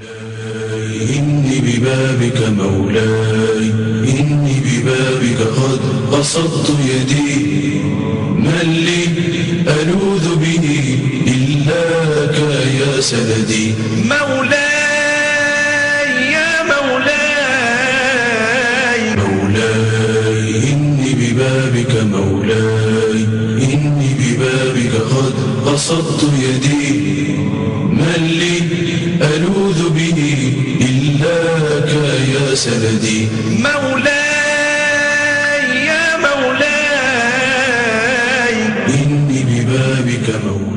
مولاي إني ببابك مولاي إني ببابك قد بسطت يدي من لي ألوذ به إلاك يا سندي مولاي يا مولاي مولاي إني ببابك مولاي إني ببابك قد بسطت يدي من لي ألوذ به إلاك يا سندي مولاي يا مولاي إني ببابك مولاي